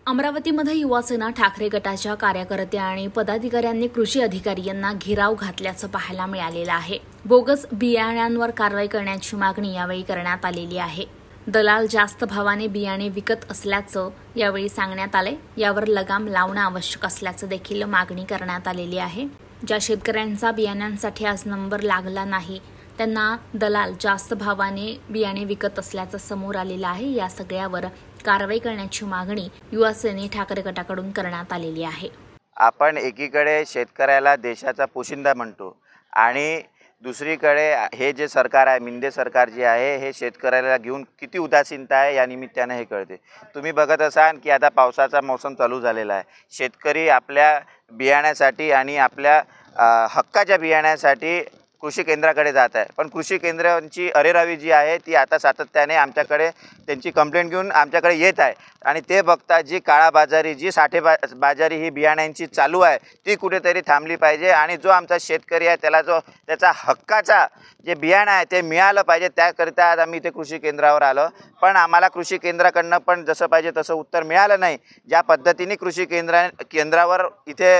अमरावतीमध्ये युवासेना ठाकरे गटाच्या कार्यकर्ते आणि पदाधिकाऱ्यांनी कृषी अधिकारी यांना घेराव घातल्याचं पाहायला मिळालेलं आहे। बोगस बियाण्यांवर कारवाई करण्याची मागणी यावेळी करण्यात आलेली आहे। दलाल जास्त भावाने बियाणे विकत असल्याचं यावेळी सांगण्यात आले। यावर लगाम लावणं आवश्यक असल्याचं देखील मागणी करण्यात आलेली आहे। ज्या शेतकऱ्यांचा बियाण्यांसाठी आज नंबर लागला नाही त्यांना दलाल जास्त भावाने बियाणे विकत असल्याचं समोर आलेलं आहे। या सगळ्यावर कारवाई करण्याची मागणी युवासेना ठाकरे गटाकडून करण्यात आलेली आहे। आपण एकीकडे शेतकऱ्याला देशाचा पोशिंदा म्हणतो आणि दुसरीकडे हे जे सरकार आहे, मिंदे सरकार जे आहे, हे शेतकऱ्याला घेऊन किती उदासीनता आहे या निमित्ताने हे कळते। तुम्ही बघत असाल की आता पावसाचा मौसम चालू झालेला आहे। शेतकरी आपल्या बियाण्यासाठी आणि आपल्या हक्काच्या बियाण्यासाठी कृषी केंद्राकडे जात आहे, पण कृषी केंद्रांची अरेरावी जी आहे ती आता सातत्याने आमच्याकडे त्यांची कंप्लेंट घेऊन आमच्याकडे येत आहे आणि ते बघता जी काळाबाजारी, जी साठेबाजारी ही बियाण्यांची चालू आहे ती कुठेतरी थांबली पाहिजे आणि जो आमचा शेतकरी आहे त्याला जो त्याचा हक्काचा जे बियाणं आहे ते मिळालं पाहिजे। त्याकरिता आज आम्ही इथे कृषी केंद्रावर आलो, पण आम्हाला कृषी केंद्राकडनं पण जसं पाहिजे तसं उत्तर मिळालं नाही। ज्या पद्धतीने कृषी केंद्रावर इथे